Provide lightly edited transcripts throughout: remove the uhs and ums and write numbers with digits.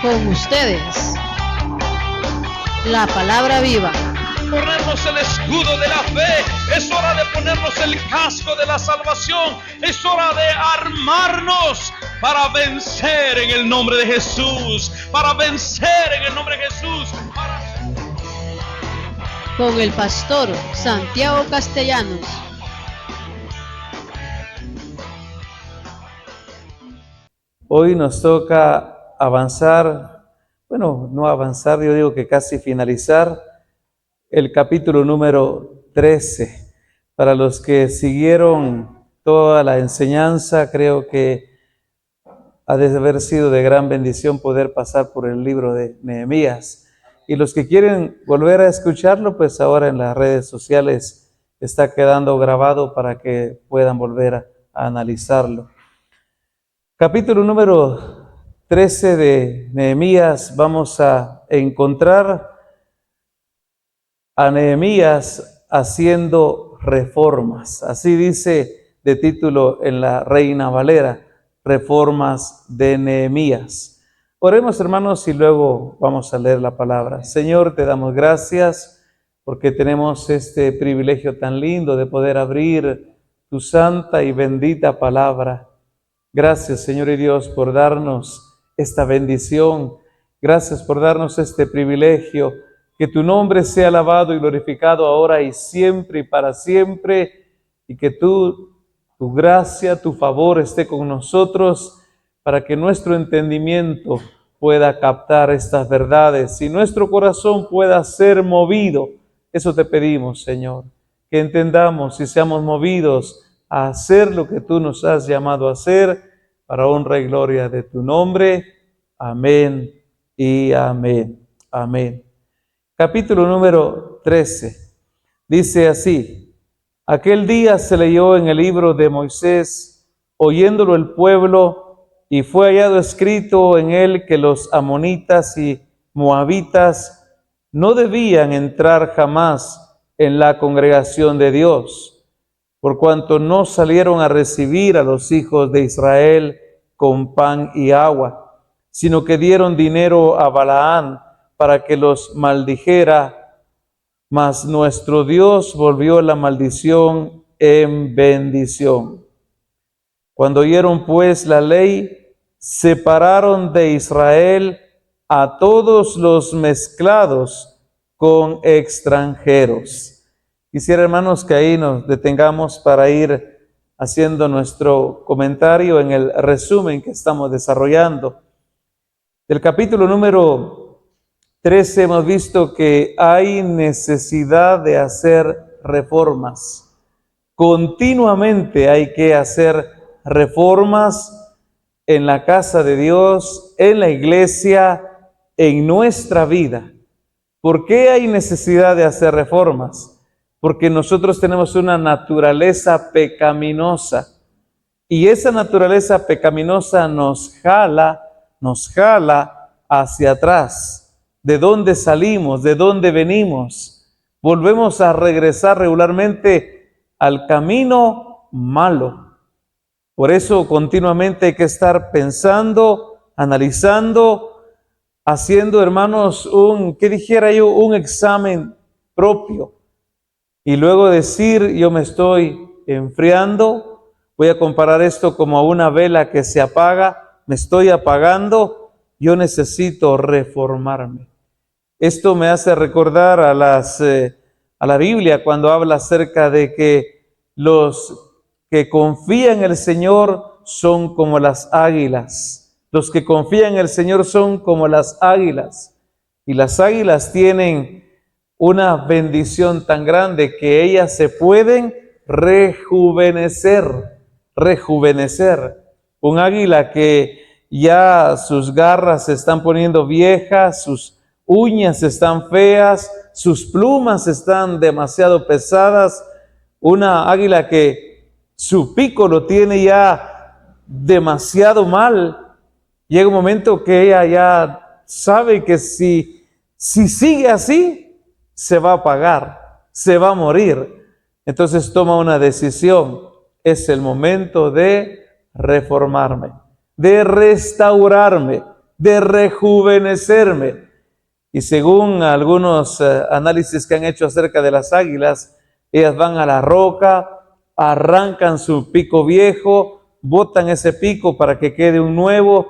Con ustedes, la palabra viva. Ponernos el escudo de la fe, es hora de ponernos el casco de la salvación, es hora de armarnos para vencer en el nombre de Jesús, para vencer en el nombre de Jesús. Con el pastor Santiago Castellanos. Hoy nos toca avanzar, bueno, no avanzar, yo digo que casi finalizar el capítulo número 13. Para los que siguieron toda la enseñanza, creo que ha de haber sido de gran bendición poder pasar por el libro de Nehemías. Y los que quieren volver a escucharlo, pues ahora en las redes sociales está quedando grabado para que puedan volver a analizarlo. Capítulo número 13 de Nehemías, vamos a encontrar a Nehemías haciendo reformas. Así dice de título en la Reina Valera, reformas de Nehemías. Oremos, hermanos, y luego vamos a leer la palabra. Señor, te damos gracias porque tenemos este privilegio tan lindo de poder abrir tu santa y bendita palabra. Gracias, Señor y Dios, por darnos esta bendición. Gracias por darnos este privilegio. Que tu nombre sea alabado y glorificado ahora y siempre y para siempre. Y que tu gracia, tu favor esté con nosotros para que nuestro entendimiento pueda captar estas verdades y nuestro corazón pueda ser movido. Eso te pedimos, Señor. Que entendamos y seamos movidos a hacer lo que tú nos has llamado a hacer, para honra y gloria de tu nombre. Amén y amén. Amén. Capítulo número 13. Dice así: aquel día se leyó en el libro de Moisés, oyéndolo el pueblo, y fue hallado escrito en él que los amonitas y moabitas no debían entrar jamás en la congregación de Dios, por cuanto no salieron a recibir a los hijos de Israel con pan y agua, sino que dieron dinero a Balaán para que los maldijera, mas nuestro Dios volvió la maldición en bendición. Cuando oyeron pues la ley, separaron de Israel a todos los mezclados con extranjeros. Quisiera, hermanos, que ahí nos detengamos para ir haciendo nuestro comentario en el resumen que estamos desarrollando. Del capítulo número 13 hemos visto que hay necesidad de hacer reformas. Continuamente hay que hacer reformas en la casa de Dios, en la iglesia, en nuestra vida. ¿Por qué hay necesidad de hacer reformas? Porque nosotros tenemos una naturaleza pecaminosa y esa naturaleza pecaminosa nos jala hacia atrás. ¿De dónde salimos? ¿De dónde venimos? Volvemos a regresar regularmente al camino malo. Por eso continuamente hay que estar pensando, analizando, haciendo, hermanos, un examen propio. Y luego decir, yo me estoy enfriando, voy a comparar esto como a una vela que se apaga, me estoy apagando, yo necesito reformarme. Esto me hace recordar a la Biblia cuando habla acerca de que los que confían en el Señor son como las águilas. Los que confían en el Señor son como las águilas. Y las águilas tienen una bendición tan grande que ellas se pueden rejuvenecer. Un águila que ya sus garras se están poniendo viejas, sus uñas están feas, sus plumas están demasiado pesadas. Una águila que su pico lo tiene ya demasiado mal. Llega un momento que ella ya sabe que si sigue así, se va a apagar, se va a morir. Entonces toma una decisión. Es el momento de reformarme, de restaurarme, de rejuvenecerme. Y según algunos análisis que han hecho acerca de las águilas, ellas van a la roca, arrancan su pico viejo, botan ese pico para que quede un nuevo,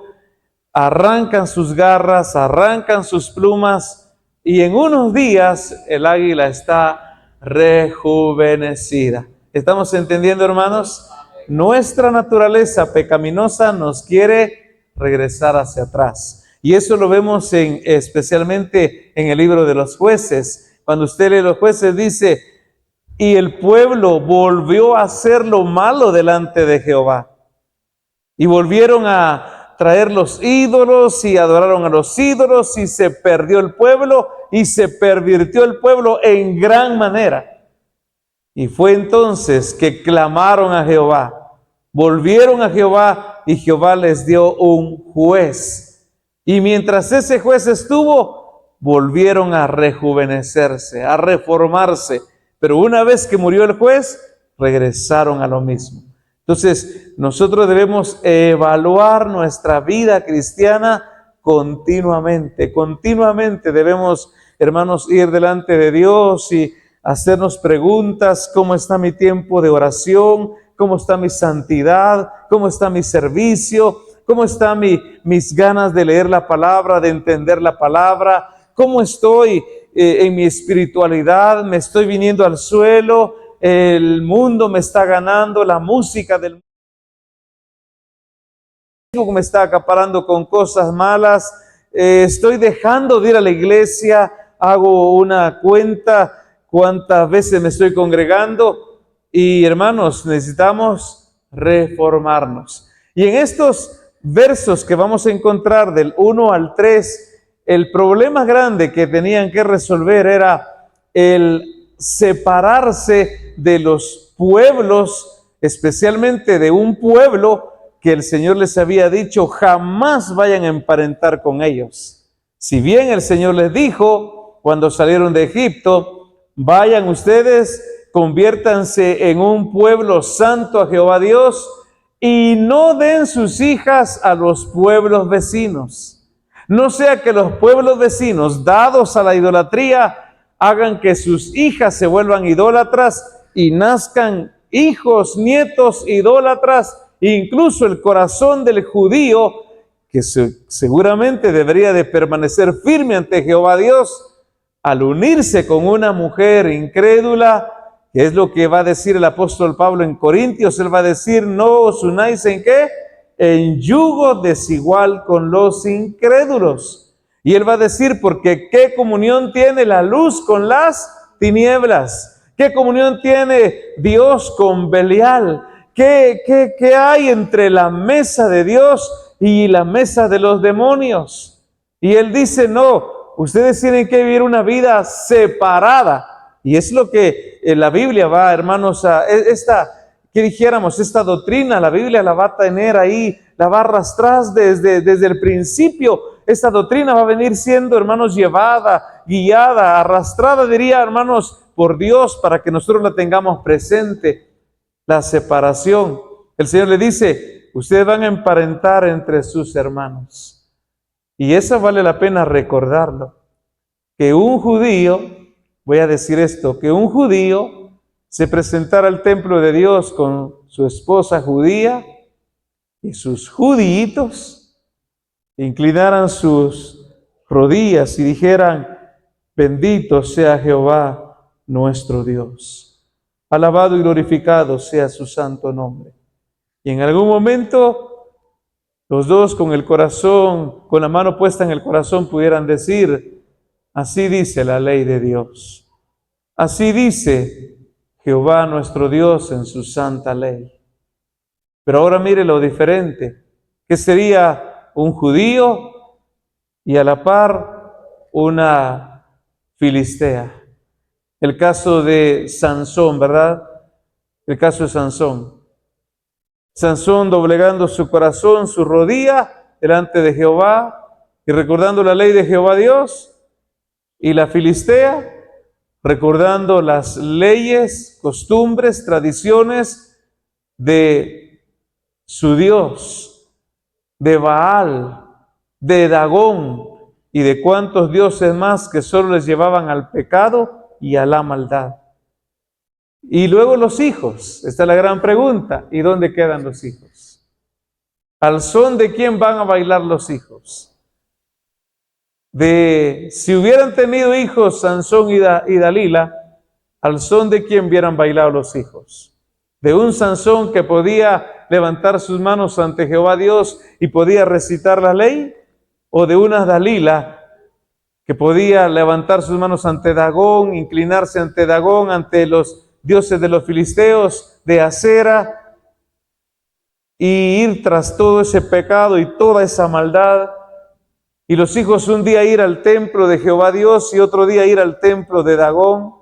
arrancan sus garras, arrancan sus plumas, y en unos días el águila está rejuvenecida. ¿Estamos entendiendo, hermanos? Nuestra naturaleza pecaminosa nos quiere regresar hacia atrás. Y eso lo vemos especialmente en el libro de los Jueces. Cuando usted lee los Jueces dice, y el pueblo volvió a hacer lo malo delante de Jehová. Y volvieron a traer los ídolos y adoraron a los ídolos y se perdió el pueblo y se pervirtió el pueblo en gran manera. Y fue entonces que clamaron a Jehová, volvieron a Jehová y Jehová les dio un juez. Y mientras ese juez estuvo, volvieron a rejuvenecerse, a reformarse. Pero una vez que murió el juez, regresaron a lo mismo. Entonces, nosotros debemos evaluar nuestra vida cristiana continuamente. Continuamente debemos, hermanos, ir delante de Dios y hacernos preguntas: ¿cómo está mi tiempo de oración? ¿Cómo está mi santidad? ¿Cómo está mi servicio? ¿Cómo están mis ganas de leer la palabra, de entender la palabra? ¿Cómo estoy en mi espiritualidad? ¿Me estoy viniendo al suelo? ¿El mundo me está ganando? ¿La música del mundo me está acaparando con cosas malas? ¿Estoy dejando de ir a la iglesia? ¿Hago una cuenta cuántas veces me estoy congregando? Y hermanos, necesitamos reformarnos. Y en estos versos que vamos a encontrar del 1 al 3, el problema grande que tenían que resolver era el separarse de los pueblos, especialmente de un pueblo que el Señor les había dicho jamás vayan a emparentar con ellos. Si bien el Señor les dijo cuando salieron de Egipto, vayan ustedes, conviértanse en un pueblo santo a Jehová Dios y no den sus hijas a los pueblos vecinos. No sea que los pueblos vecinos, dados a la idolatría, hagan que sus hijas se vuelvan idólatras y nazcan hijos, nietos idólatras. Incluso el corazón del judío, que seguramente debería de permanecer firme ante Jehová Dios, al unirse con una mujer incrédula, que es lo que va a decir el apóstol Pablo en Corintios, él va a decir: no os unáis ¿en qué? En yugo desigual con los incrédulos. Y él va a decir, porque ¿qué comunión tiene la luz con las tinieblas? ¿Qué comunión tiene Dios con Belial? ¿Qué hay entre la mesa de Dios y la mesa de los demonios? Y él dice: no, ustedes tienen que vivir una vida separada. Y es lo que la Biblia va, hermanos, a que dijéramos, esta doctrina, la Biblia la va a tener ahí, la va a arrastrar desde el principio. Esta doctrina va a venir siendo, hermanos, llevada, guiada, arrastrada, diría, hermanos, por Dios, para que nosotros la tengamos presente. La separación. El Señor le dice: ustedes van a emparentar entre sus hermanos. Y eso vale la pena recordarlo. Que un judío, voy a decir esto, que un judío se presentara al templo de Dios con su esposa judía y sus judíitos, inclinaran sus rodillas y dijeran: bendito sea Jehová nuestro Dios, alabado y glorificado sea su santo nombre. Y en algún momento los dos, con el corazón, con la mano puesta en el corazón, pudieran decir: así dice la ley de Dios, así dice Jehová nuestro Dios en su santa ley. Pero ahora mire lo diferente, que sería un judío y a la par una filistea. El caso de Sansón, ¿verdad? El caso de Sansón. Sansón doblegando su corazón, su rodilla delante de Jehová y recordando la ley de Jehová Dios, y la filistea recordando las leyes, costumbres, tradiciones de su Dios, de Baal, de Dagón y de cuantos dioses más que solo les llevaban al pecado y a la maldad. Y luego los hijos. Esta es la gran pregunta. ¿Y dónde quedan los hijos? ¿Al son de quién van a bailar los hijos? Si hubieran tenido hijos Sansón y Dalila, ¿al son de quién hubieran bailado los hijos? ¿De un Sansón que podía levantar sus manos ante Jehová Dios y podía recitar la ley? ¿O de una Dalila que podía levantar sus manos ante Dagón, inclinarse ante Dagón, ante los dioses de los filisteos, de Acera, y ir tras todo ese pecado y toda esa maldad? Y los hijos un día ir al templo de Jehová Dios y otro día ir al templo de Dagón.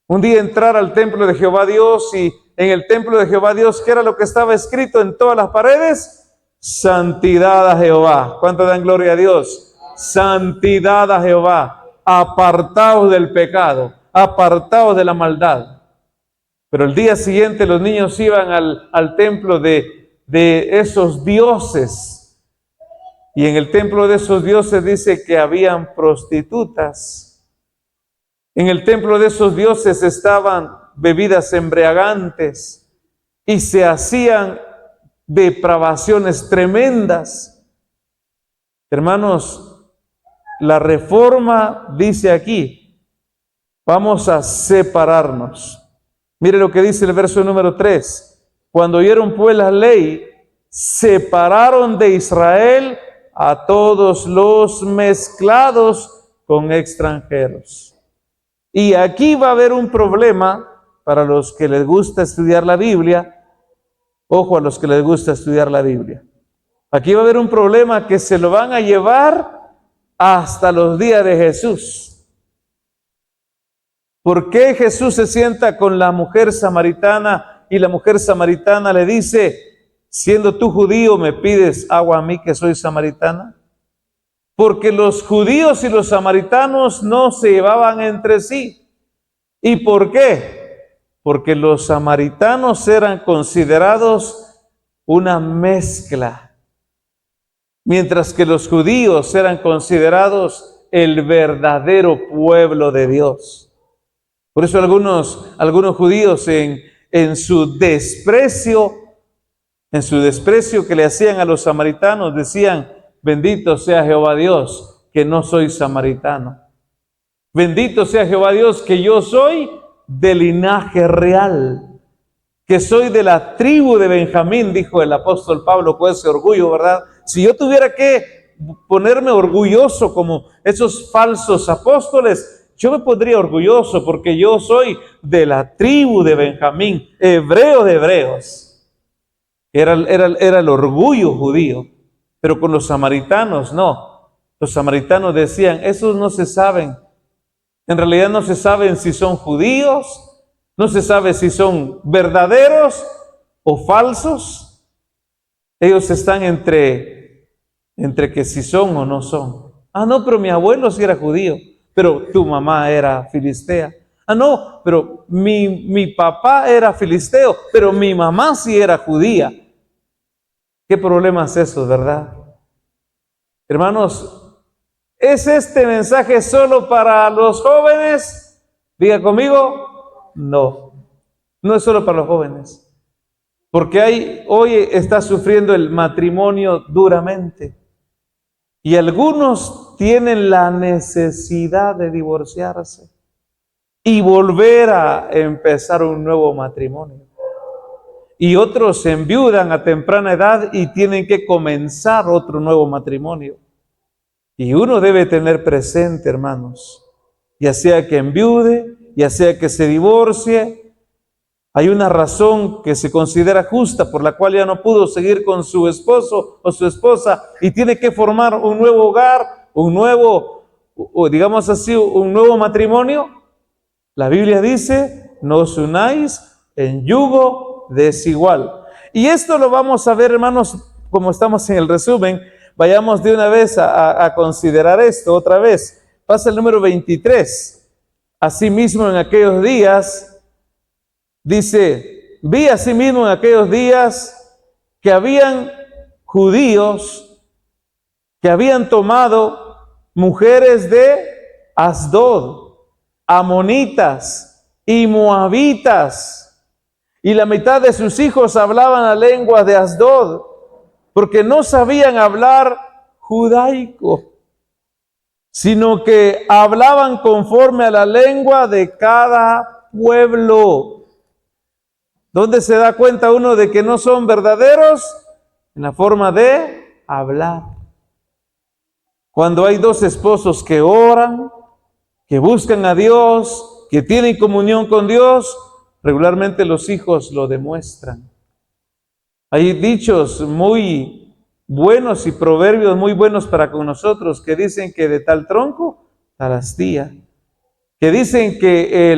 Un día entrar al templo de Jehová Dios y en el templo de Jehová Dios, ¿qué era lo que estaba escrito en todas las paredes? Santidad a Jehová. ¿Cuánto dan gloria a Dios? Santidad a Jehová. Apartados del pecado, apartados de la maldad. Pero el día siguiente los niños iban al templo de esos dioses. Y en el templo de esos dioses dice que habían prostitutas. En el templo de esos dioses estaban bebidas embriagantes y se hacían depravaciones tremendas. Hermanos, la reforma dice aquí, vamos a separarnos. Mire lo que dice el verso número 3. Cuando oyeron pues la ley, separaron de Israel a todos los mezclados con extranjeros. Y aquí va a haber un problema para los que les gusta estudiar la Biblia. Ojo a los que les gusta estudiar la Biblia. Aquí va a haber un problema que se lo van a llevar hasta los días de Jesús. ¿Por qué Jesús se sienta con la mujer samaritana y la mujer samaritana le dice, siendo tú judío, me pides agua a mí que soy samaritana? Porque los judíos y los samaritanos no se llevaban entre sí. ¿Y por qué? Porque los samaritanos eran considerados una mezcla, mientras que los judíos eran considerados el verdadero pueblo de Dios. Por eso algunos judíos en su desprecio que le hacían a los samaritanos, decían, bendito sea Jehová Dios, que no soy samaritano. Bendito sea Jehová Dios, que yo soy de linaje real, que soy de la tribu de Benjamín, dijo el apóstol Pablo con ese orgullo, ¿verdad? Si yo tuviera que ponerme orgulloso como esos falsos apóstoles, yo me pondría orgulloso porque yo soy de la tribu de Benjamín, hebreo de hebreos. Era el orgullo judío. Pero con los samaritanos no. Los samaritanos decían, esos no se saben. En realidad no se saben si son judíos, no se sabe si son verdaderos o falsos. Ellos están entre que si son o no son. Ah, no, pero mi abuelo sí era judío, pero tu mamá era filistea. Ah, no, pero mi papá era filisteo, pero mi mamá sí era judía. ¿Qué problema es eso, verdad? Hermanos, ¿es este mensaje solo para los jóvenes? Diga conmigo, no es solo para los jóvenes. Porque hoy está sufriendo el matrimonio duramente. Y algunos tienen la necesidad de divorciarse y volver a empezar un nuevo matrimonio. Y otros se enviudan a temprana edad y tienen que comenzar otro nuevo matrimonio. Y uno debe tener presente, hermanos, ya sea que enviude, ya sea que se divorcie, hay una razón que se considera justa por la cual ya no pudo seguir con su esposo o su esposa y tiene que formar un nuevo hogar, un nuevo matrimonio. La Biblia dice, no os unáis en yugo desigual. Y esto lo vamos a ver, hermanos, como estamos en el resumen. Vayamos de una vez a considerar esto otra vez. Pasa el número 23. Asimismo en aquellos días, dice, vi asimismo en aquellos días que habían judíos que habían tomado mujeres de Asdod, amonitas y moabitas, y la mitad de sus hijos hablaban la lengua de Asdod, porque no sabían hablar judaico, sino que hablaban conforme a la lengua de cada pueblo. ¿Dónde se da cuenta uno de que no son verdaderos? En la forma de hablar. Cuando hay dos esposos que oran, que buscan a Dios, que tienen comunión con Dios, regularmente los hijos lo demuestran. Hay dichos muy buenos y proverbios muy buenos para con nosotros que dicen que de tal tronco, tal astilla. Que dicen que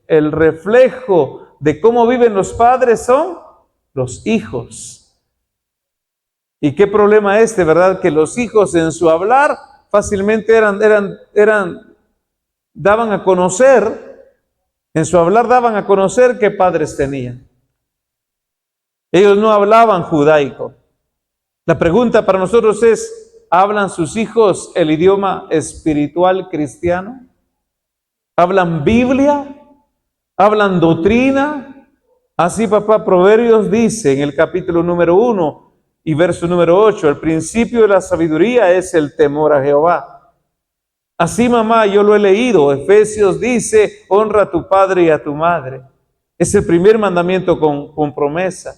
el reflejo de cómo viven los padres son los hijos. ¿Y qué problema verdad? Que los hijos en su hablar fácilmente daban a conocer, en su hablar daban a conocer qué padres tenían. Ellos no hablaban judaico. La pregunta para nosotros es, ¿hablan sus hijos el idioma espiritual cristiano? ¿Hablan Biblia? ¿Hablan doctrina? Así, papá, Proverbios dice en el capítulo número 1 y verso número 8, el principio de la sabiduría es el temor a Jehová. Así, mamá, yo lo he leído. Efesios dice, honra a tu padre y a tu madre. Es el primer mandamiento con promesa.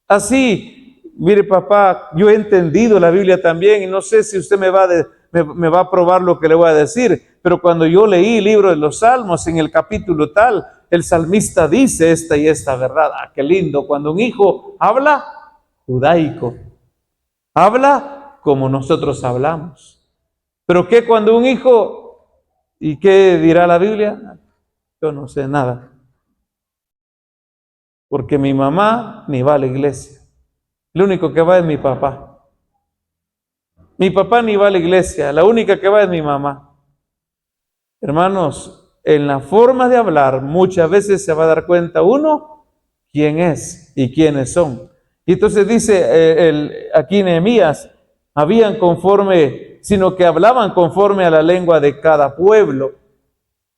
Así, mire, papá, yo he entendido la Biblia también y no sé si usted me va a probar lo que le voy a decir, pero cuando yo leí el libro de los Salmos en el capítulo tal, el salmista dice esta y esta verdad. Ah, qué lindo, cuando un hijo habla judaico, habla como nosotros hablamos. Pero ¿qué cuando un hijo, y qué dirá la Biblia? Yo no sé nada. Porque mi mamá ni va a la iglesia. Lo único que va es mi papá. Mi papá ni va a la iglesia. La única que va es mi mamá. Hermanos, en la forma de hablar muchas veces se va a dar cuenta uno quién es y quiénes son. Y entonces dice aquí Nehemías, sino que hablaban conforme a la lengua de cada pueblo.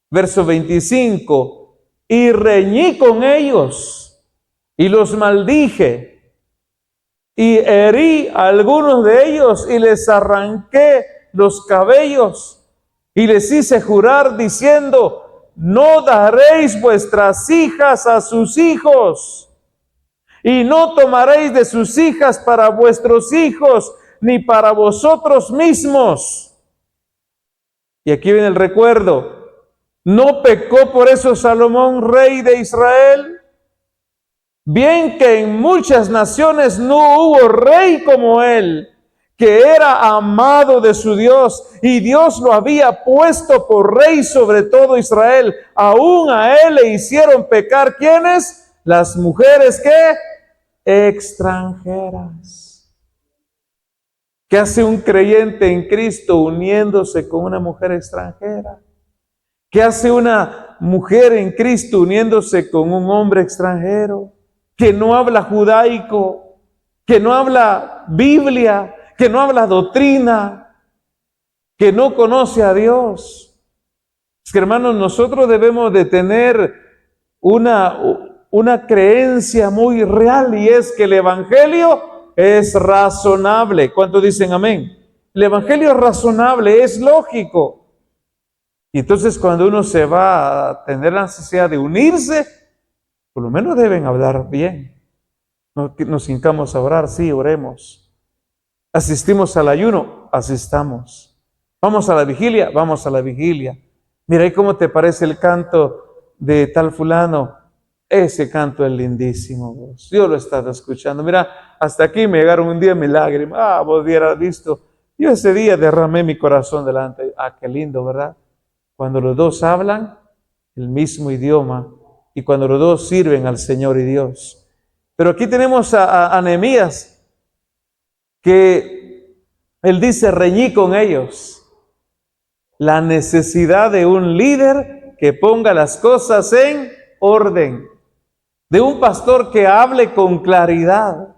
Verso 25, y reñí con ellos y los maldije y herí a algunos de ellos y les arranqué los cabellos y les hice jurar diciendo, no daréis vuestras hijas a sus hijos y no tomaréis de sus hijas para vuestros hijos ni para vosotros mismos. Y aquí viene el recuerdo. ¿No pecó por eso Salomón, rey de Israel? Bien que en muchas naciones no hubo rey como él, que era amado de su Dios, y Dios lo había puesto por rey sobre todo Israel. Aún a él le hicieron pecar, ¿quiénes? Las mujeres que extranjeras. ¿Qué hace un creyente en Cristo uniéndose con una mujer extranjera? ¿Qué hace una mujer en Cristo uniéndose con un hombre extranjero que no habla judaico, que no habla Biblia, que no habla doctrina, que no conoce a Dios? Es que, hermanos, nosotros debemos de tener una creencia muy real, y es que el Evangelio es razonable. ¿Cuántos dicen amén? El Evangelio es razonable, es lógico. Y entonces cuando uno se va a tener la necesidad de unirse, por lo menos deben hablar bien. Nos hincamos a orar, sí, oremos. Asistimos al ayuno, asistamos. Vamos a la vigilia, vamos a la vigilia. Mira, ¿y cómo te parece el canto de tal fulano? Ese canto es lindísimo, vos. Yo lo he estado escuchando. Mira, hasta aquí me llegaron un día mis lágrimas. Ah, vos hubieras visto. Yo ese día derramé mi corazón delante. Ah, qué lindo, ¿verdad? Cuando los dos hablan el mismo idioma y cuando los dos sirven al Señor y Dios. Pero aquí tenemos a Nehemías, que él dice, reñí con ellos. La necesidad de un líder que ponga las cosas en orden. De un pastor que hable con claridad.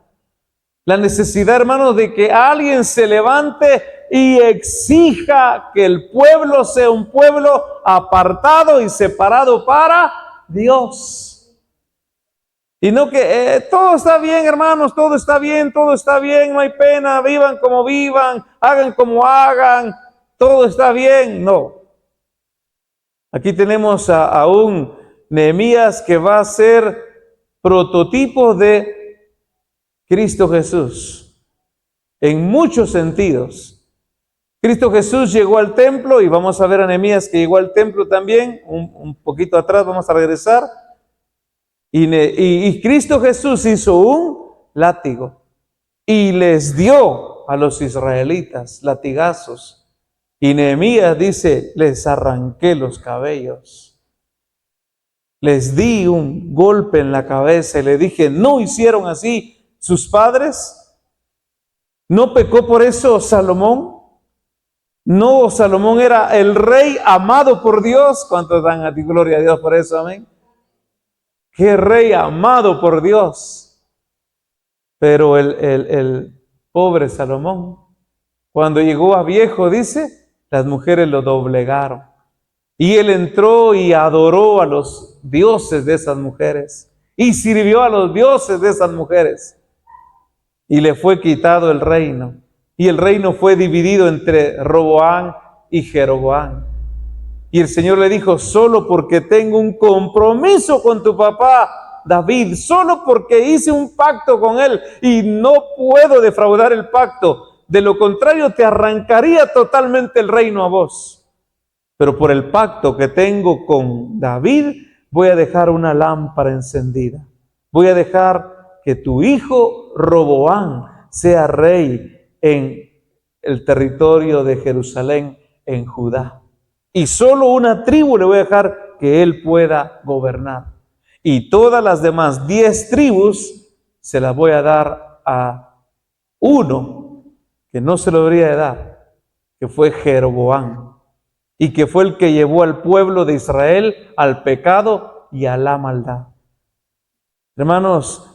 La necesidad, hermanos, de que alguien se levante y exija que el pueblo sea un pueblo apartado y separado para Dios. Y no que todo está bien, hermanos, todo está bien, no hay pena, vivan como vivan, hagan como hagan, todo está bien. No. Aquí tenemos a un Nehemías que va a ser prototipo de Cristo Jesús en muchos sentidos. Cristo Jesús llegó al templo, y vamos a ver a Nehemías que llegó al templo también, un poquito atrás vamos a regresar. Y Cristo Jesús hizo un látigo y les dio a los israelitas latigazos. Y Nehemías dice, les arranqué los cabellos. Les di un golpe en la cabeza y le dije, ¿no hicieron así sus padres? ¿No pecó por eso Salomón? No, Salomón era el rey amado por Dios. ¿Cuántos dan a ti gloria a Dios por eso? Amén. Qué rey amado por Dios. Pero el pobre Salomón, cuando llegó a viejo, dice, las mujeres lo doblegaron. Y él entró y adoró a los dioses de esas mujeres. Y sirvió a los dioses de esas mujeres. Y le fue quitado el reino. Y el reino fue dividido entre Roboam y Jeroboam. Y el Señor le dijo, solo porque tengo un compromiso con tu papá David, solo porque hice un pacto con él y no puedo defraudar el pacto. De lo contrario, te arrancaría totalmente el reino a vos. Pero por el pacto que tengo con David, voy a dejar una lámpara encendida. Voy a dejar que tu hijo Roboam sea rey en el territorio de Jerusalén, en Judá. Y solo una tribu le voy a dejar que él pueda gobernar. Y todas las demás 10 tribus se las voy a dar a uno que no se lo debería de dar, que fue Jeroboam. Y que fue el que llevó al pueblo de Israel al pecado y a la maldad. Hermanos,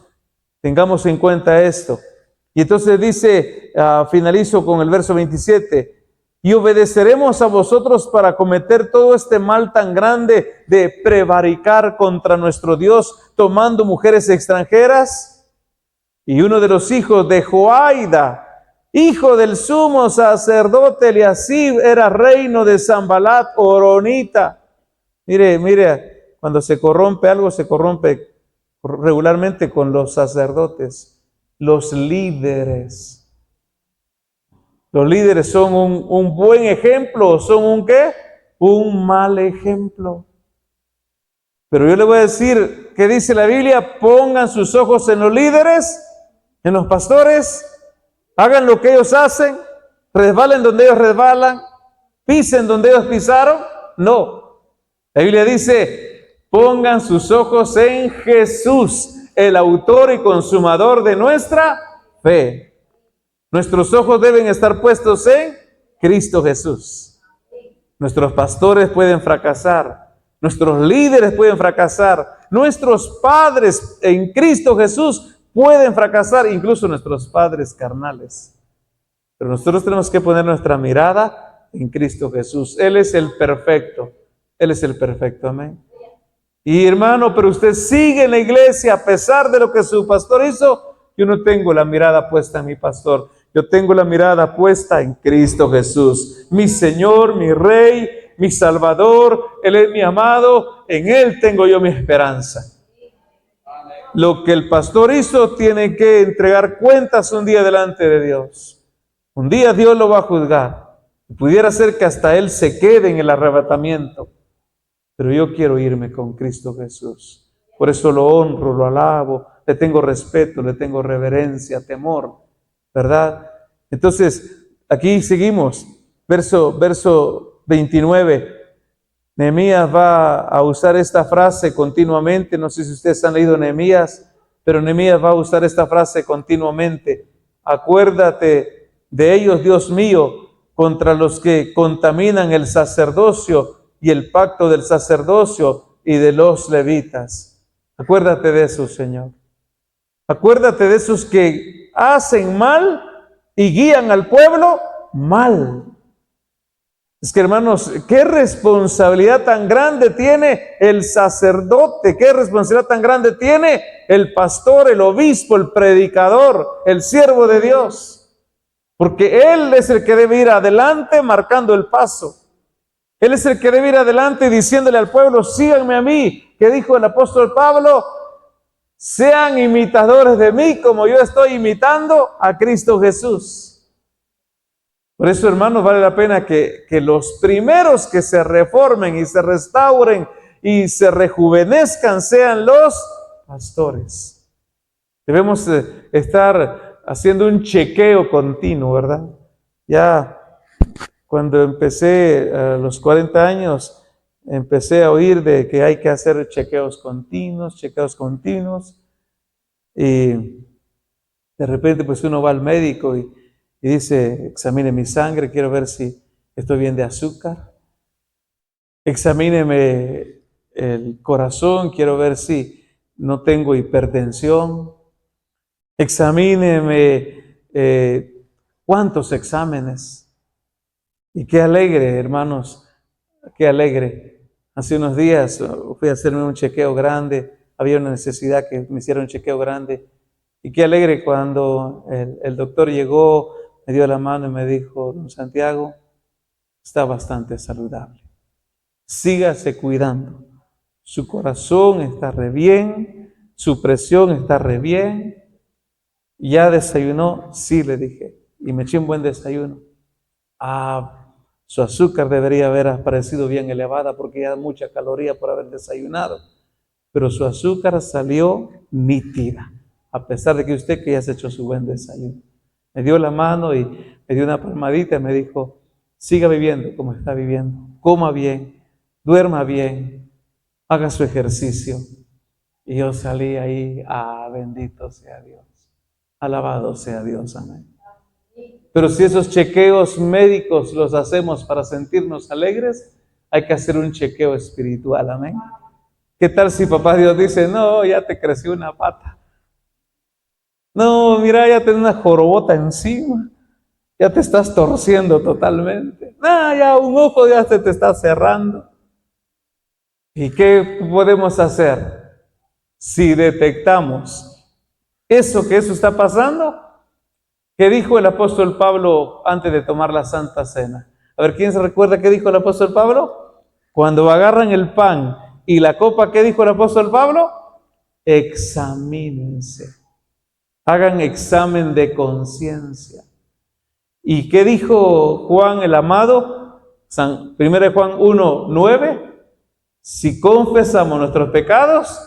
tengamos en cuenta esto. Y entonces dice, finalizo con el verso 27, y obedeceremos a vosotros para cometer todo este mal tan grande de prevaricar contra nuestro Dios tomando mujeres extranjeras. Y uno de los hijos de Joaida, hijo del sumo sacerdote Eliasib, era reino de Sanbalat Horonita. Mire, cuando se corrompe algo, se corrompe regularmente con los sacerdotes, los líderes. Los líderes son un buen ejemplo, o son un ¿qué? Un mal ejemplo. Pero yo le voy a decir, ¿qué dice la Biblia? Pongan sus ojos en los líderes, en los pastores, hagan lo que ellos hacen, resbalen donde ellos resbalan, pisen donde ellos pisaron. No, la Biblia dice, pongan sus ojos en Jesús, el autor y consumador de nuestra fe. Nuestros ojos deben estar puestos en Cristo Jesús. Nuestros pastores pueden fracasar, nuestros líderes pueden fracasar, nuestros padres en Cristo Jesús pueden fracasar, incluso nuestros padres carnales. Pero nosotros tenemos que poner nuestra mirada en Cristo Jesús. Él es el perfecto. Él es el perfecto, amén. Y hermano, pero usted sigue en la iglesia a pesar de lo que su pastor hizo. Yo no tengo la mirada puesta en mi pastor. Yo tengo la mirada puesta en Cristo Jesús, mi Señor, mi Rey, mi Salvador. Él es mi amado, en Él tengo yo mi esperanza. Lo que el pastor hizo tiene que entregar cuentas un día delante de Dios. Un día Dios lo va a juzgar. Pudiera ser que hasta Él se quede en el arrebatamiento. Pero yo quiero irme con Cristo Jesús. Por eso lo honro, lo alabo, le tengo respeto, le tengo reverencia, temor. ¿Verdad? Entonces, aquí seguimos, verso 29. Nehemías va a usar esta frase continuamente. No sé si ustedes han leído Nehemías, pero Nehemías va a usar esta frase continuamente. Acuérdate de ellos, Dios mío, contra los que contaminan el sacerdocio y el pacto del sacerdocio y de los levitas. Acuérdate de eso, Señor. Acuérdate de esos que hacen mal y guían al pueblo mal. Es que, hermanos, qué responsabilidad tan grande tiene el sacerdote, qué responsabilidad tan grande tiene el pastor, el obispo, el predicador, el siervo de Dios. Porque él es el que debe ir adelante marcando el paso. Él es el que debe ir adelante diciéndole al pueblo, síganme a mí. ¿Qué dijo el apóstol Pablo? Sean imitadores de mí como yo estoy imitando a Cristo Jesús. Por eso, hermanos, vale la pena que los primeros que se reformen y se restauren y se rejuvenezcan sean los pastores. Debemos estar haciendo un chequeo continuo, ¿verdad? Ya cuando empecé a los 40 años, empecé a oír de que hay que hacer chequeos continuos, y de repente pues uno va al médico y dice, examine mi sangre, quiero ver si estoy bien de azúcar. Examíneme el corazón, quiero ver si no tengo hipertensión. Examíneme cuántos exámenes. Y qué alegre, hermanos, qué alegre. Hace unos días fui a hacerme un chequeo grande, había una necesidad que me hiciera un chequeo grande. Y qué alegre cuando el doctor llegó, me dio la mano y me dijo, don Santiago, está bastante saludable. Sígase cuidando. Su corazón está re bien, su presión está re bien. ¿Ya desayunó? Sí, le dije. Y me eché un buen desayuno. Su azúcar debería haber aparecido bien elevada porque ya mucha caloría por haber desayunado. Pero su azúcar salió nítida, a pesar de que usted que ya se echó su buen desayuno. Me dio la mano y me dio una palmadita y me dijo, siga viviendo como está viviendo, coma bien, duerma bien, haga su ejercicio. Y yo salí ahí, bendito sea Dios, alabado sea Dios, amén. Pero si esos chequeos médicos los hacemos para sentirnos alegres, hay que hacer un chequeo espiritual, amén. ¿Qué tal si papá Dios dice, no, ya te creció una pata? No, mira, ya tienes una jorobota encima. Ya te estás torciendo totalmente. Ya un ojo ya se te está cerrando. ¿Y qué podemos hacer si detectamos que eso está pasando? ¿Qué dijo el apóstol Pablo antes de tomar la Santa Cena? A ver, ¿quién se recuerda qué dijo el apóstol Pablo? Cuando agarran el pan y la copa, ¿qué dijo el apóstol Pablo? Examínense. Hagan examen de conciencia. ¿Y qué dijo Juan el amado? 1 Juan 1:9. Si confesamos nuestros pecados,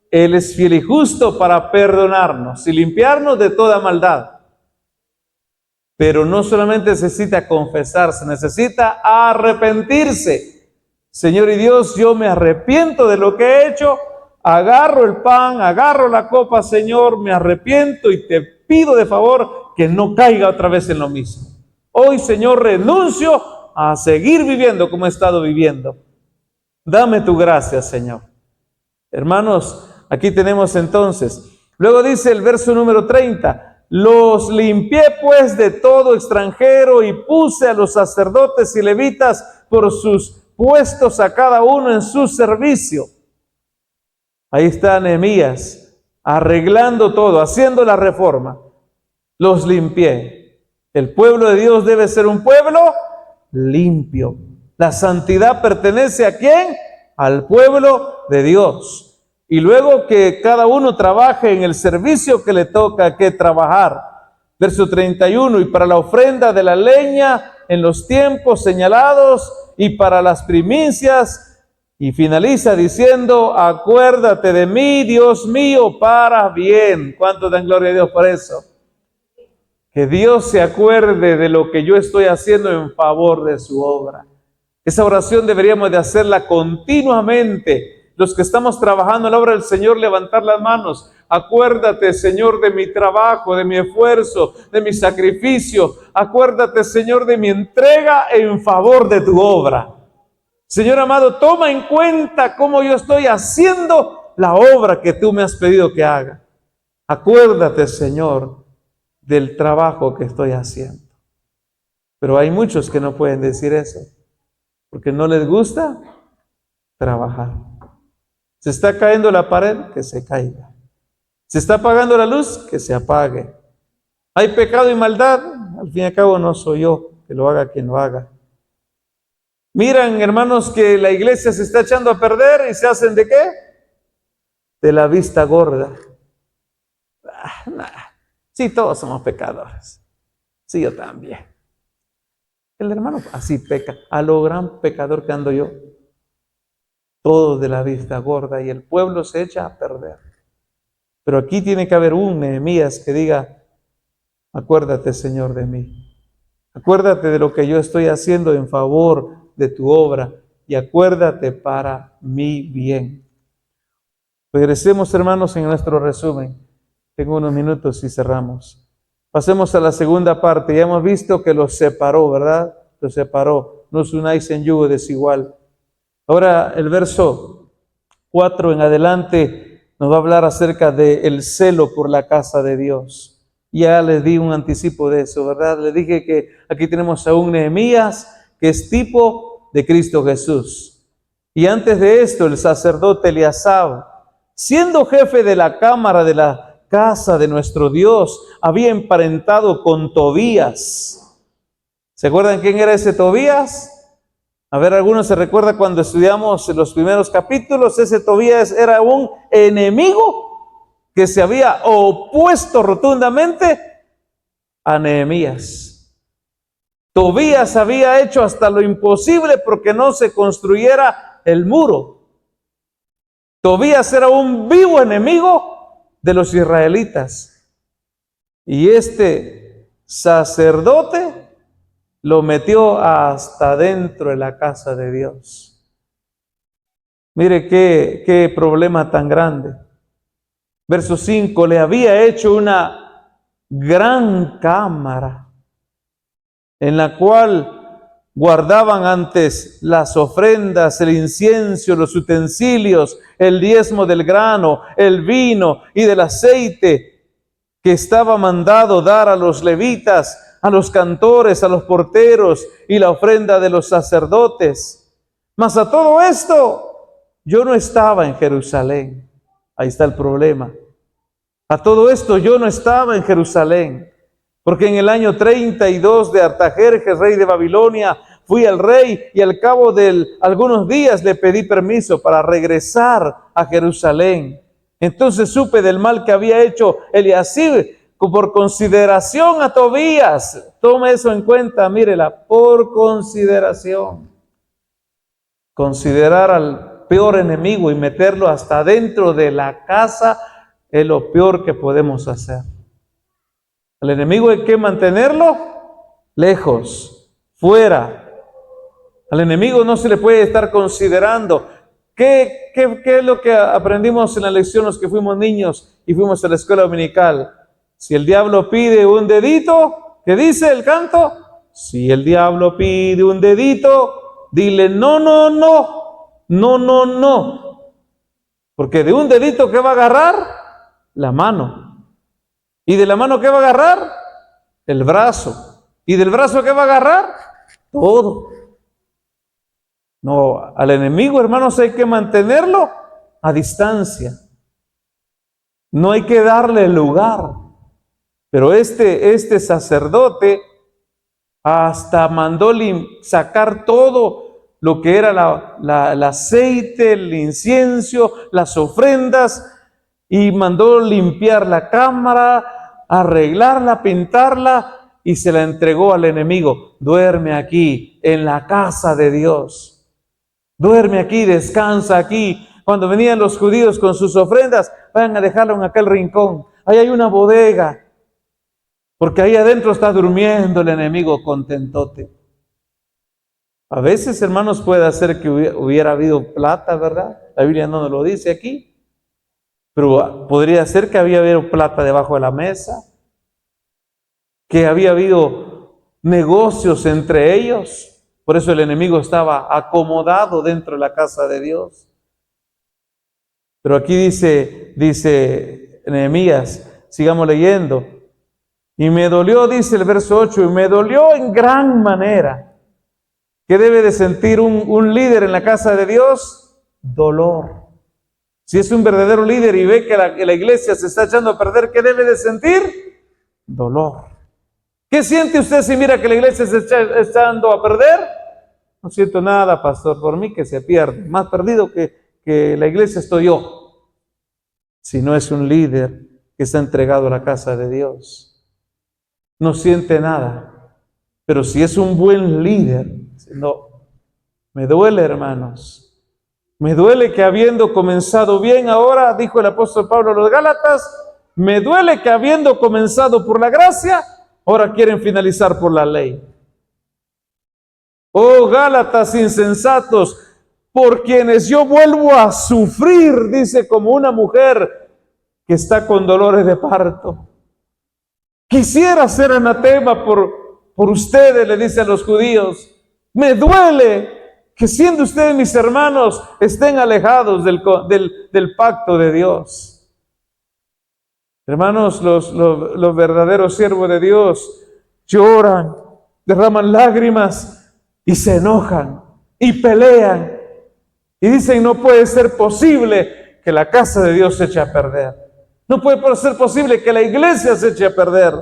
Él es fiel y justo para perdonarnos y limpiarnos de toda maldad. Pero no solamente necesita confesarse, necesita arrepentirse. Señor y Dios, yo me arrepiento de lo que he hecho. Agarro el pan, agarro la copa, Señor, me arrepiento y te pido de favor que no caiga otra vez en lo mismo. Hoy, Señor, renuncio a seguir viviendo como he estado viviendo. Dame tu gracia, Señor. Hermanos, aquí tenemos entonces. Luego dice el verso número 30. Los limpié pues de todo extranjero y puse a los sacerdotes y levitas por sus puestos a cada uno en su servicio. Ahí está Nehemías arreglando todo, haciendo la reforma. Los limpié. El pueblo de Dios debe ser un pueblo limpio. La santidad pertenece ¿a quién? Al pueblo de Dios. Y luego que cada uno trabaje en el servicio que le toca que trabajar. Verso 31, y para la ofrenda de la leña en los tiempos señalados y para las primicias. Y finaliza diciendo, acuérdate de mí, Dios mío, para bien. ¿Cuántos dan gloria a Dios por eso? Que Dios se acuerde de lo que yo estoy haciendo en favor de su obra. Esa oración deberíamos de hacerla continuamente. Los que estamos trabajando en la obra del Señor, levantar las manos. Acuérdate, Señor, de mi trabajo, de mi esfuerzo, de mi sacrificio. Acuérdate, Señor, de mi entrega en favor de tu obra. Señor amado, toma en cuenta cómo yo estoy haciendo la obra que tú me has pedido que haga. Acuérdate, Señor, del trabajo que estoy haciendo. Pero hay muchos que no pueden decir eso, porque no les gusta trabajar. Se está cayendo la pared, que se caiga. Se está apagando la luz, que se apague. Hay pecado y maldad, al fin y al cabo no soy yo, que lo haga quien lo haga. Miran, hermanos, que la iglesia se está echando a perder y se hacen ¿de qué? De la vista gorda. Sí, todos somos pecadores. Sí, yo también. El hermano así peca, a lo gran pecador que ando yo. Todos de la vista gorda y el pueblo se echa a perder. Pero aquí tiene que haber un Nehemías que diga, acuérdate, Señor, de mí. Acuérdate de lo que yo estoy haciendo en favor de tu obra y acuérdate para mi bien. Regresemos, hermanos, en nuestro resumen. Tengo unos minutos y cerramos. Pasemos a la segunda parte. Ya hemos visto que los separó, ¿verdad? Los separó. No os unáis en yugo desigual. Ahora el verso 4 en adelante nos va a hablar acerca del celo por la casa de Dios. Ya les di un anticipo de eso, ¿verdad? Les dije que aquí tenemos a un Nehemías que es tipo de Cristo Jesús. Y antes de esto, el sacerdote Eliasab, siendo jefe de la cámara de la casa de nuestro Dios, había emparentado con Tobías. ¿Se acuerdan quién era ese Tobías? A ver, algunos se recuerda cuando estudiamos en los primeros capítulos, ese Tobías era un enemigo que se había opuesto rotundamente a Nehemías. Tobías había hecho hasta lo imposible porque no se construyera el muro. Tobías era un vivo enemigo de los israelitas. Y este sacerdote lo metió hasta dentro de la casa de Dios. Mire qué problema tan grande. Verso 5, le había hecho una gran cámara en la cual guardaban antes las ofrendas, el incienso, los utensilios, el diezmo del grano, el vino y del aceite que estaba mandado dar a los levitas, a los cantores, a los porteros y la ofrenda de los sacerdotes. Mas a todo esto, yo no estaba en Jerusalén. Ahí está el problema. A todo esto yo no estaba en Jerusalén, porque en el año 32 de Artajerjes, rey de Babilonia, fui al rey y al cabo de algunos días le pedí permiso para regresar a Jerusalén. Entonces supe del mal que había hecho Eliasib por consideración a Tobías. Tome eso en cuenta, mírela, por consideración. Considerar al peor enemigo y meterlo hasta dentro de la casa es lo peor que podemos hacer. Al enemigo hay que mantenerlo lejos, fuera. Al enemigo no se le puede estar considerando. ¿Qué es lo que aprendimos en la lección los que fuimos niños y fuimos a la escuela dominical? Si el diablo pide un dedito, ¿qué dice el canto? Si el diablo pide un dedito, dile no, no, no, no, no, no. Porque de un dedito, ¿qué va a agarrar? La mano. ¿Y de la mano qué va a agarrar? El brazo. ¿Y del brazo qué va a agarrar? Todo. No, al enemigo, hermanos, hay que mantenerlo a distancia. No hay que darle lugar. Pero este sacerdote hasta mandó sacar todo lo que era el aceite, el incienso, las ofrendas, y mandó limpiar la cámara, arreglarla, pintarla, y se la entregó al enemigo. Duerme aquí, en la casa de Dios. Duerme aquí, descansa aquí. Cuando venían los judíos con sus ofrendas, vayan a dejarlo en aquel rincón. Ahí hay una bodega. Porque ahí adentro está durmiendo el enemigo contentote. A veces, hermanos, puede ser que hubiera habido plata, ¿verdad? La Biblia no nos lo dice aquí. Pero podría ser que había habido plata debajo de la mesa. Que había habido negocios entre ellos. Por eso el enemigo estaba acomodado dentro de la casa de Dios. Pero aquí dice Nehemías, sigamos leyendo. Y me dolió, dice el verso 8, y me dolió en gran manera. ¿Qué debe de sentir un líder en la casa de Dios? Dolor. Si es un verdadero líder y ve que la iglesia se está echando a perder, ¿qué debe de sentir? Dolor. ¿Qué siente usted si mira que la iglesia se está echando a perder? No siento nada, pastor, por mí que se pierde. Más perdido que la iglesia estoy yo. Si no es un líder que está entregado a la casa de Dios, no siente nada. Pero si es un buen líder, no, me duele, hermanos. Me duele que habiendo comenzado bien, ahora, dijo el apóstol Pablo a los Gálatas, me duele que habiendo comenzado por la gracia, ahora quieren finalizar por la ley. Oh Gálatas insensatos, por quienes yo vuelvo a sufrir, dice, como una mujer que está con dolores de parto. Quisiera ser anatema por ustedes, le dice a los judíos. Me duele que siendo ustedes mis hermanos estén alejados del pacto de Dios. Hermanos, los verdaderos siervos de Dios lloran, derraman lágrimas y se enojan y pelean y dicen: no puede ser posible que la casa de Dios se eche a perder. No puede ser posible que la iglesia se eche a perder.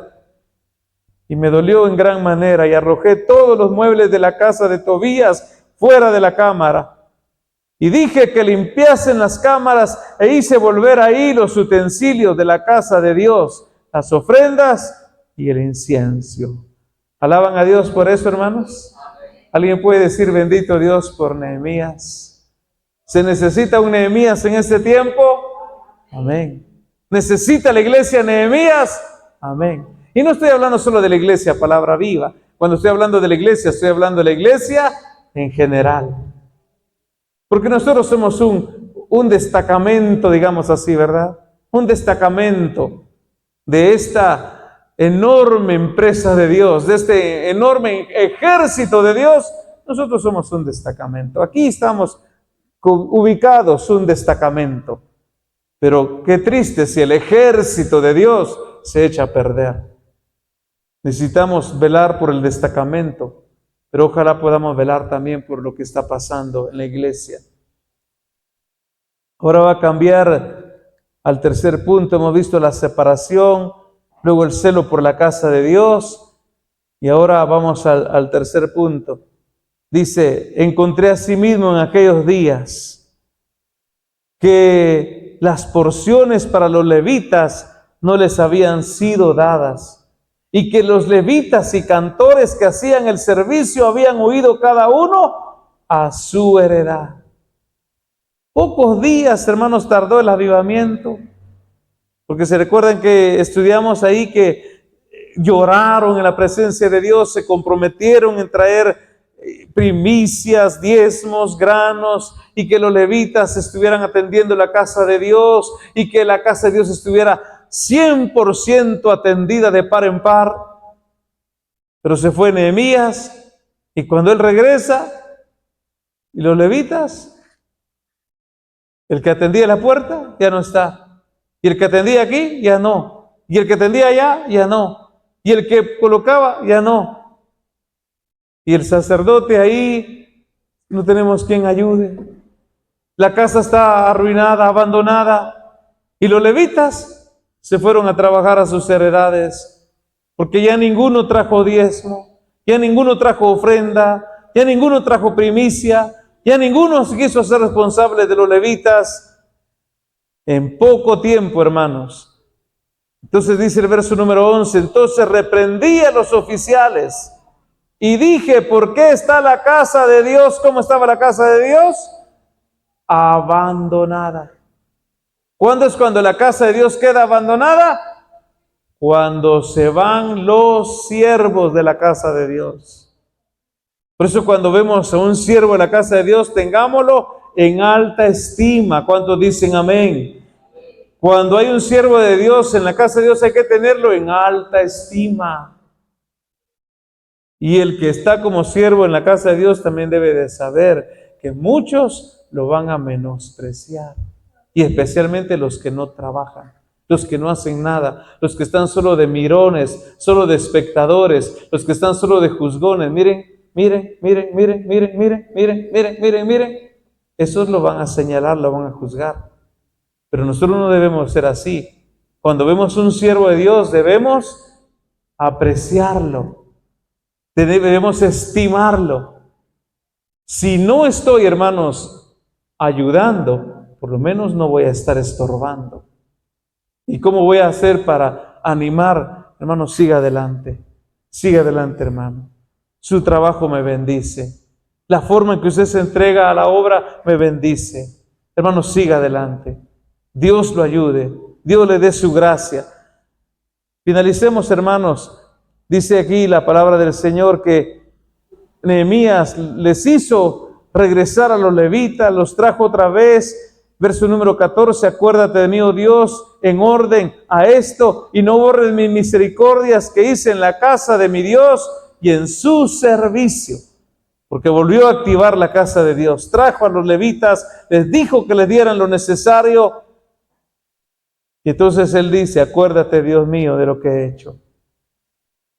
Y me dolió en gran manera y arrojé todos los muebles de la casa de Tobías fuera de la cámara. Y dije que limpiasen las cámaras e hice volver ahí los utensilios de la casa de Dios, las ofrendas y el incienso. ¿Alaban a Dios por eso, hermanos? ¿Alguien puede decir bendito Dios por Nehemías? ¿Se necesita un Nehemías en este tiempo? Amén. ¿Necesita la iglesia Nehemías? Amén. Y no estoy hablando solo de la iglesia Palabra Viva. Cuando estoy hablando de la iglesia, estoy hablando de la iglesia en general. Porque nosotros somos un destacamento, digamos así, ¿verdad? Un destacamento de esta enorme empresa de Dios, de este enorme ejército de Dios. Nosotros somos un destacamento. Aquí estamos ubicados, un destacamento. Pero qué triste si el ejército de Dios se echa a perder. Necesitamos velar por el destacamento, pero ojalá podamos velar también por lo que está pasando en la iglesia. Ahora va a cambiar al tercer punto. Hemos visto la separación, luego el celo por la casa de Dios, y ahora vamos al tercer punto. Dice: encontré asimismo en aquellos días que las porciones para los levitas no les habían sido dadas, y que los levitas y cantores que hacían el servicio habían huido cada uno a su heredad. Pocos días, hermanos, tardó el avivamiento, porque se recuerdan que estudiamos ahí que lloraron en la presencia de Dios, se comprometieron en traer primicias, diezmos, granos, y que los levitas estuvieran atendiendo la casa de Dios, y que la casa de Dios estuviera 100% atendida de par en par. Pero se fue Nehemías, y cuando él regresa, y los levitas, el que atendía la puerta ya no está, y el que atendía aquí ya no, y el que atendía allá ya no, y el que colocaba ya no, y el sacerdote ahí no tenemos quien ayude. La casa está arruinada, abandonada, y los levitas se fueron a trabajar a sus heredades, porque ya ninguno trajo diezmo, ya ninguno trajo ofrenda, ya ninguno trajo primicia, ya ninguno se quiso hacer responsable de los levitas. En poco tiempo, hermanos. Entonces dice el verso número 11, entonces reprendí a los oficiales y dije: ¿por qué está la casa de Dios? ¿Cómo estaba la casa de Dios? Abandonada. ¿Cuándo es cuando la casa de Dios queda abandonada? Cuando se van los siervos de la casa de Dios. Por eso cuando vemos a un siervo de la casa de Dios, tengámoslo en alta estima. ¿Cuántos dicen amén? Cuando hay un siervo de Dios en la casa de Dios, hay que tenerlo en alta estima. Y el que está como siervo en la casa de Dios también debe de saber que muchos lo van a menospreciar. Y especialmente los que no trabajan, los que no hacen nada, los que están solo de mirones, solo de espectadores, los que están solo de juzgones. Miren, miren, miren, miren, miren, miren, miren, miren, miren, miren. Esos lo van a señalar, lo van a juzgar. Pero nosotros no debemos ser así. Cuando vemos un siervo de Dios, debemos apreciarlo, debemos estimarlo. Si no estoy, hermanos, ayudando, por lo menos no voy a estar estorbando. ¿Y cómo voy a hacer para animar? Hermano, siga adelante, hermano. Su trabajo me bendice. La forma en que usted se entrega a la obra me bendice. Hermano, siga adelante. Dios lo ayude, Dios le dé su gracia. Finalicemos, hermanos. Dice aquí la palabra del Señor que Nehemías les hizo regresar a los levitas, los trajo otra vez. Verso número 14, acuérdate de mí, oh Dios, en orden a esto, y no borres mis misericordias que hice en la casa de mi Dios y en su servicio. Porque volvió a activar la casa de Dios. Trajo a los levitas, les dijo que les dieran lo necesario. Y entonces él dice, acuérdate, Dios mío, de lo que he hecho.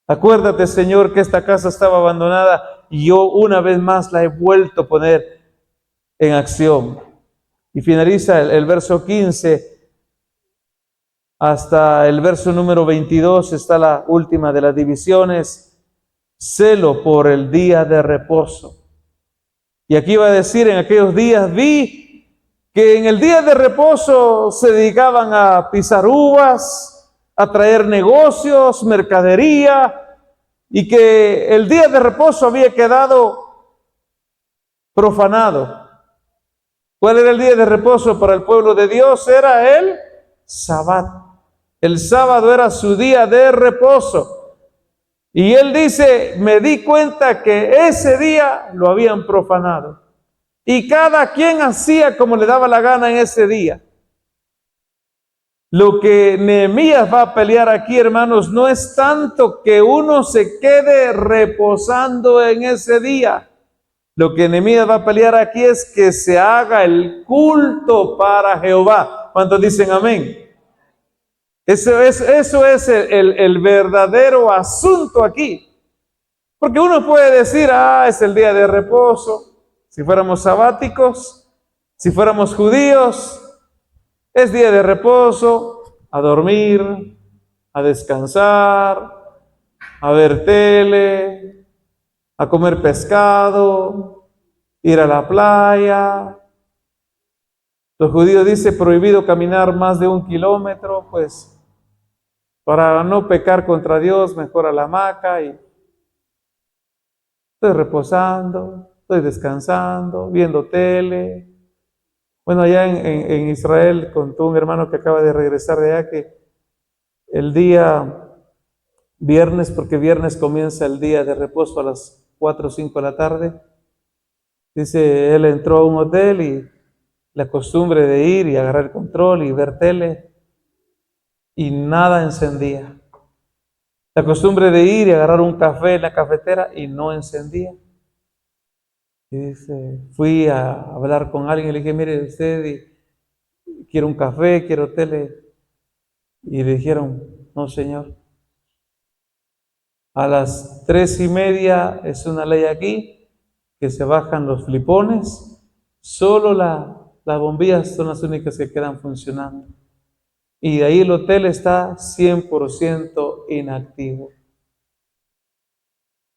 Acuérdate, Señor, que esta casa estaba abandonada y yo una vez más la he vuelto a poner en acción. Y finaliza el verso 15 hasta el verso número 22, está la última de las divisiones, celo por el día de reposo. Y aquí va a decir, en aquellos días vi que en el día de reposo se dedicaban a pisar uvas, a traer negocios, mercadería, y que el día de reposo había quedado profanado. ¿Cuál era el día de reposo para el pueblo de Dios? Era el Sabbat. El sábado era su día de reposo. Y él dice, me di cuenta que ese día lo habían profanado. Y cada quien hacía como le daba la gana en ese día. Lo que Nehemías va a pelear aquí, hermanos, no es tanto que uno se quede reposando en ese día. Lo que Nehemías va a pelear aquí es que se haga el culto para Jehová. ¿Cuántos dicen amén? Eso es el verdadero asunto aquí. Porque uno puede decir, es el día de reposo. Si fuéramos sabáticos, si fuéramos judíos, es día de reposo, a dormir, a descansar, a ver tele, a comer pescado, ir a la playa. Los judíos dicen prohibido caminar más de 1 kilómetro, pues para no pecar contra Dios, mejor a la hamaca y estoy reposando, estoy descansando, viendo tele. Bueno, allá en Israel contó un hermano que acaba de regresar de allá que el día viernes, porque viernes comienza el día de reposo a las 4 o 5 de la tarde, dice, él entró a un hotel y la costumbre de ir y agarrar el control y ver tele y nada encendía. La costumbre de ir y agarrar un café en la cafetera y no encendía. Y dice, fui a hablar con alguien y le dije, mire usted, quiero un café, quiero tele. Y le dijeron, no señor. A las 3:30 es una ley aquí, que se bajan los flipones, solo las bombillas son las únicas que quedan funcionando. Y de ahí el hotel está 100% inactivo.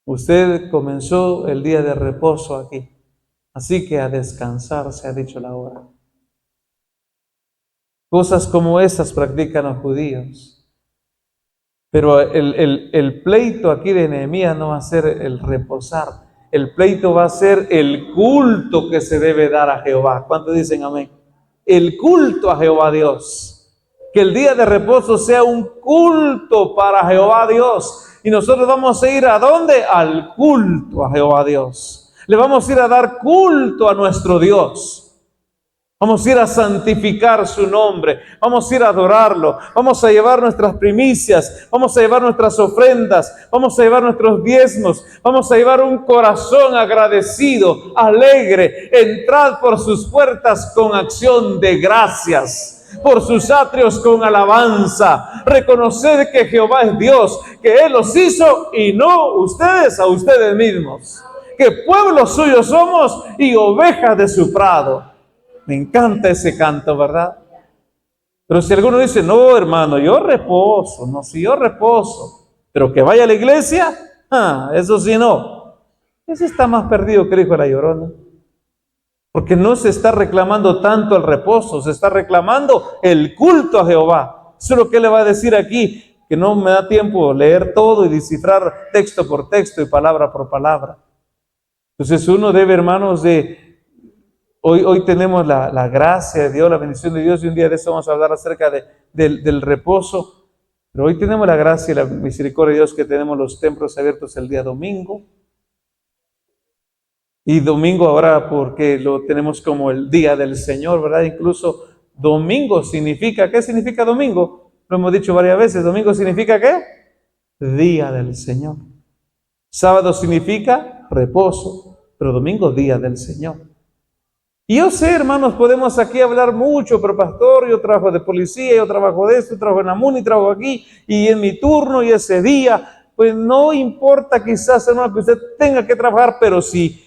Usted comenzó el día de reposo aquí, así que a descansar se ha dicho la hora. Cosas como esas practican los judíos. Pero el pleito aquí de Nehemías no va a ser el reposar. El pleito va a ser el culto que se debe dar a Jehová. ¿Cuántos dicen amén? El culto a Jehová Dios. Que el día de reposo sea un culto para Jehová Dios. Y nosotros vamos a ir ¿a dónde? Al culto a Jehová Dios. Le vamos a ir a dar culto a nuestro Dios. Vamos a ir a santificar su nombre, vamos a ir a adorarlo, vamos a llevar nuestras primicias, vamos a llevar nuestras ofrendas, vamos a llevar nuestros diezmos, vamos a llevar un corazón agradecido, alegre. Entrad por sus puertas con acción de gracias. por sus atrios con alabanza. Reconoced que Jehová es Dios, que Él los hizo y no ustedes a ustedes mismos. Que pueblo suyo somos y ovejas de su prado. Me encanta ese canto, ¿verdad? Pero si alguno dice, no, hermano, yo reposo, no, si yo reposo, pero que vaya a la iglesia, eso sí no. Ese está más perdido que el hijo de la Llorona. Porque no se está reclamando tanto el reposo, se está reclamando el culto a Jehová. Eso es lo que le va a decir aquí, que no me da tiempo leer todo y descifrar texto por texto y palabra por palabra. Entonces uno debe, hermanos, hoy tenemos la gracia de Dios, la bendición de Dios, y un día de eso vamos a hablar acerca del reposo. Pero hoy tenemos la gracia y la misericordia de Dios que tenemos los templos abiertos el día domingo. Y domingo ahora porque lo tenemos como el día del Señor, ¿verdad? Incluso domingo significa, ¿qué significa domingo? Lo hemos dicho varias veces, domingo significa ¿qué? Día del Señor. Sábado significa reposo, pero domingo día del Señor. Y yo sé, hermanos, podemos aquí hablar mucho, pero pastor, yo trabajo de policía, yo trabajo de esto, trabajo en Amuni, trabajo aquí, y en mi turno y ese día, pues no importa quizás, hermano, que usted tenga que trabajar, pero si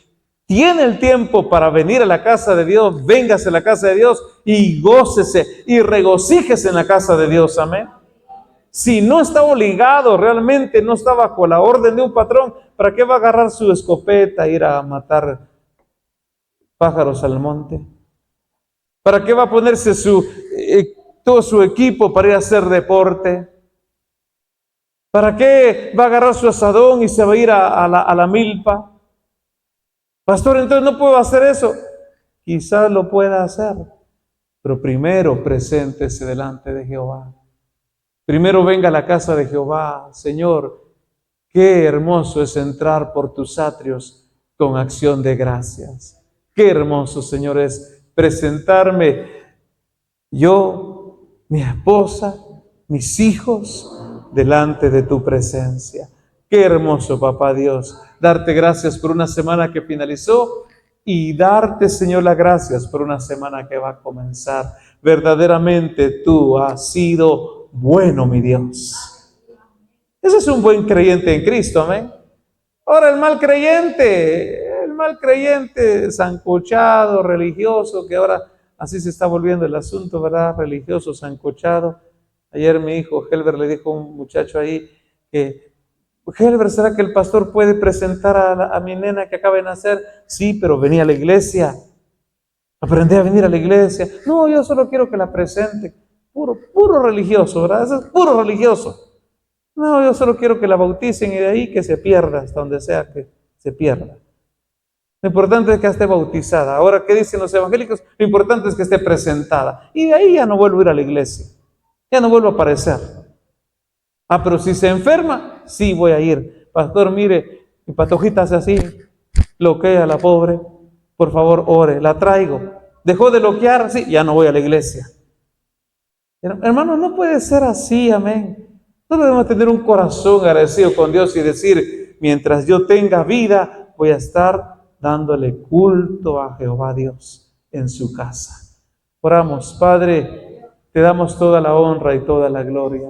tiene el tiempo para venir a la casa de Dios, véngase a la casa de Dios y gócese y regocíjese en la casa de Dios, amén. Si no está obligado, realmente no está bajo la orden de un patrón, ¿para qué va a agarrar su escopeta e ir a matar pájaros al monte? ¿Para qué va a ponerse todo su equipo para ir a hacer deporte? ¿Para qué va a agarrar su asadón y se va a ir a la milpa? Pastor, entonces no puedo hacer eso. Quizás lo pueda hacer, pero primero preséntese delante de Jehová. Primero venga a la casa de Jehová. Señor, qué hermoso es entrar por tus atrios con acción de gracias. Qué hermoso, Señor, es presentarme yo, mi esposa, mis hijos, delante de tu presencia. Qué hermoso, papá Dios, darte gracias por una semana que finalizó y darte, Señor, las gracias por una semana que va a comenzar. Verdaderamente tú has sido bueno, mi Dios. Ese es un buen creyente en Cristo, amén. Ahora el mal creyente sancochado, religioso, que ahora así se está volviendo el asunto, ¿verdad? Religioso, sancochado. Ayer mi hijo Helber le dijo a un muchacho ahí que, Helber, ¿será que el pastor puede presentar a mi nena que acaba de nacer? Sí, pero venía a la iglesia. Aprendí a venir a la iglesia. No, yo solo quiero que la presente. Puro religioso, ¿verdad? Eso es puro religioso. No, yo solo quiero que la bauticen y de ahí que se pierda, hasta donde sea que se pierda. Lo importante es que esté bautizada. Ahora, ¿qué dicen los evangélicos? Lo importante es que esté presentada. Y de ahí ya no vuelvo a ir a la iglesia. Ya no vuelvo a aparecer. Pero si se enferma, sí voy a ir. Pastor, mire, mi patojita hace así, loquea a la pobre. Por favor, ore, la traigo. Dejó de loquear, sí, ya no voy a la iglesia. Hermano, no puede ser así, amén. No debemos tener un corazón agradecido con Dios y decir, mientras yo tenga vida, voy a estar dándole culto a Jehová Dios en su casa. Oramos, Padre, te damos toda la honra y toda la gloria.